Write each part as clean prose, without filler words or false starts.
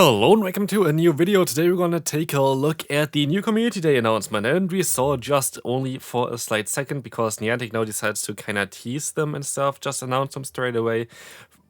Hello and welcome to a new video. Today we're gonna take a look at the new Community Day announcement, and we saw just only for a slight second because Niantic now decides to kinda tease them and stuff, just announce them straight away.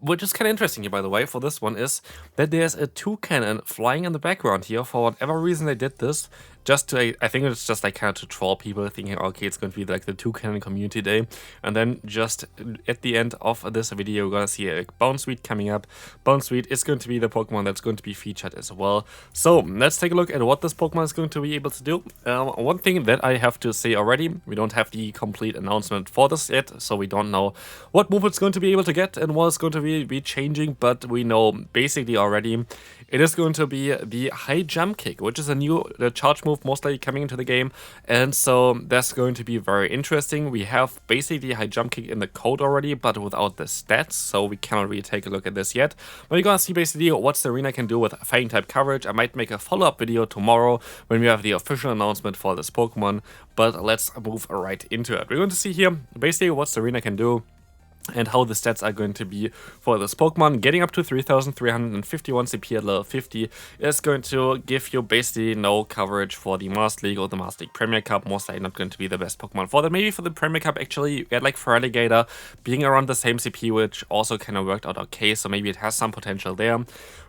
Which is kinda interesting here, by the way, for this one is that there's a toucan flying in the background here. For whatever reason they did this, just to, I think it's just like kind of to troll people, thinking, okay, it's going to be like the toucan Community Day. And then just at the end of this video, we're gonna see a Bounsweet coming up. Bounsweet is going to be the Pokemon that's going to be featured as well. So let's take a look at what this Pokemon is going to be able to do. One thing that I have to say already, we don't have the complete announcement for this yet, so we don't know what move it's going to be able to get and what it's going to be changing, but we know basically already it is going to be the high jump kick, which is a new charge move most likely coming into the game, and so that's going to be very interesting. We have basically high jump kick in the code already, but without the stats, so we cannot really take a look at this yet. But you're gonna see basically what Tsareena can do with fighting type coverage. I might make a follow-up video tomorrow when we have the official announcement for this Pokemon, but let's move right into it. We're going to see here basically what Tsareena can do and how the stats are going to be for this Pokemon. Getting up to 3,351 CP at level 50 is going to give you basically no coverage for the Master League or the Master League Premier Cup. Most likely not going to be the best Pokemon for that. Maybe for the Premier Cup, actually, you get like Feraligatr being around the same CP, which also kind of worked out okay, so maybe it has some potential there.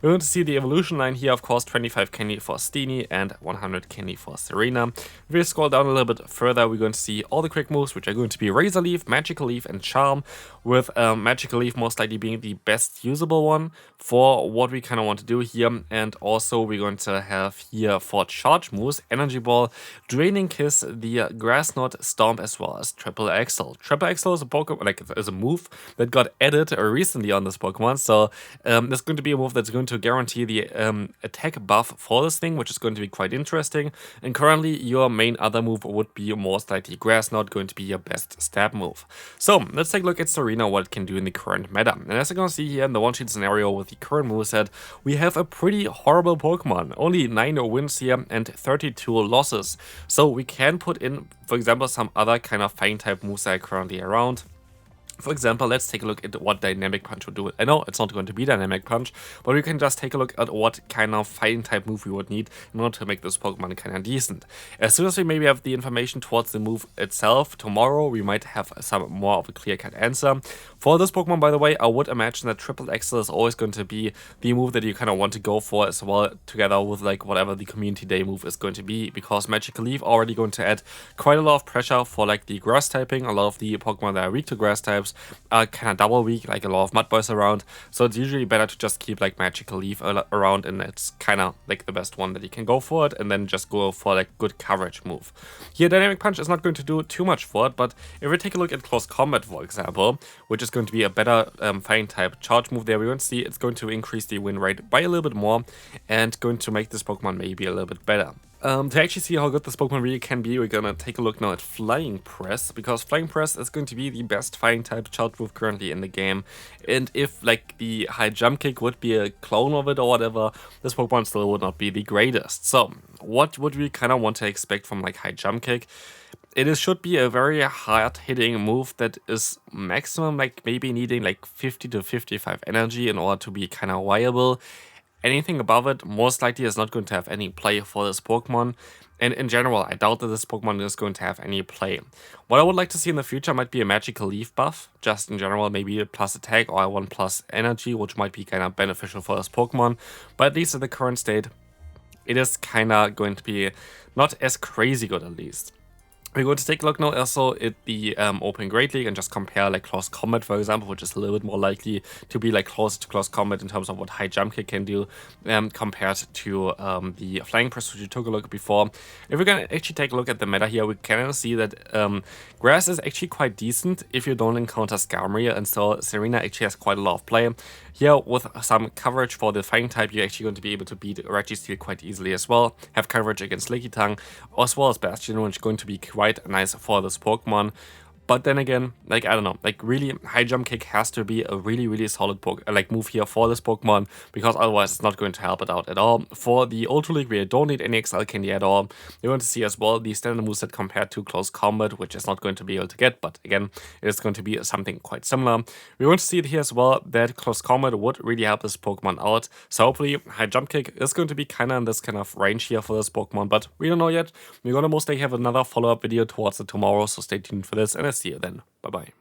We're going to see the evolution line here, of course, 25 candy for Steenie and 100 candy for Tsareena. If we scroll down a little bit further, we're going to see all the quick moves, which are going to be Razor Leaf, Magical Leaf, and Charm, with Magical Leaf most likely being the best usable one for what we kind of want to do here. And also we're going to have here for charge moves, Energy Ball, Draining Kiss, the Grass Knot, Stomp, as well as Triple Axle. Triple Axle is a Pokemon, like is a move that got added recently on this Pokemon, so there's going to be a move that's going to guarantee the attack buff for this thing, which is going to be quite interesting. And currently your main other move would be most likely Grass Knot, going to be your best stab move. So let's take a look at Tsareena, what it can do in the current meta. And as you're gonna see here in the one-sheet scenario with the current moveset, we have a pretty horrible Pokemon. Only 9 wins here and 32 losses. So we can put in, for example, some other kind of fighting type moves that are currently around. For example, let's take a look at what Dynamic Punch would do. I know it's not going to be Dynamic Punch, but we can just take a look at what kind of fighting type move we would need in order to make this Pokemon kind of decent. As soon as we maybe have the information towards the move itself, tomorrow we might have some more of a clear-cut answer. For this Pokemon, by the way, I would imagine that Triple Axle is always going to be the move that you kind of want to go for as well, together with like whatever the Community Day move is going to be, because Magical Leaf already going to add quite a lot of pressure for like the grass typing. A lot of the Pokemon that are weak to grass types are kind of double weak, like a lot of mud boys around, so it's usually better to just keep like Magical Leaf around, and it's kind of like the best one that you can go for it, and then just go for like good coverage move. Here Dynamic Punch is not going to do too much for it, but if we take a look at Close Combat, for example, which is going to be a better fighting type charge move there, we're going to see it's going to increase the win rate by a little bit more and going to make this Pokemon maybe a little bit better. To actually see how good this Pokemon really can be, we're gonna take a look now at Flying Press, because Flying Press is going to be the best fighting type charge move currently in the game. And if like the high jump kick would be a clone of it or whatever, this Pokemon still would not be the greatest. So what would we kind of want to expect from like high jump kick? It should be a very hard hitting move that is maximum like maybe needing like 50 to 55 energy in order to be kind of viable. Anything above it most likely is not going to have any play for this Pokemon, and in general I doubt that this Pokemon is going to have any play. What I would like to see in the future might be a Magical Leaf buff, just in general, maybe a plus attack or a 1 plus energy, which might be kind of beneficial for this Pokemon, but at least in the current state it is kind of going to be not as crazy good at least. We're going to take a look now also at the Open Great League and just compare like Close Combat, for example, which is a little bit more likely to be like closer to Close Combat in terms of what high jump kick can do compared to the Flying Press, which we took a look at before. If we're going to actually take a look at the meta here, we can see that Grass is actually quite decent if you don't encounter Skarmory, and so Tsareena actually has quite a lot of play. Here, with some coverage for the fighting type, you're actually going to be able to beat Registeel quite easily as well. Have coverage against Lickitung, as well as Bastion, which is going to be quite nice for this Pokemon. But then again, like, I don't know, like, really, high jump kick has to be a really solid move here for this Pokemon, because otherwise it's not going to help it out at all. For the Ultra League, we don't need any XL candy at all. We're going to see as well the standard moveset compared to Close Combat, which is not going to be able to get, but again, it is going to be something quite similar. We're going to see here as well that Close Combat would really help this Pokemon out, so hopefully high jump kick is going to be kind of in this kind of range here for this Pokemon, but we don't know yet. We're going to most likely have another follow-up video towards it tomorrow, so stay tuned for this, and I'll see you then. Bye bye.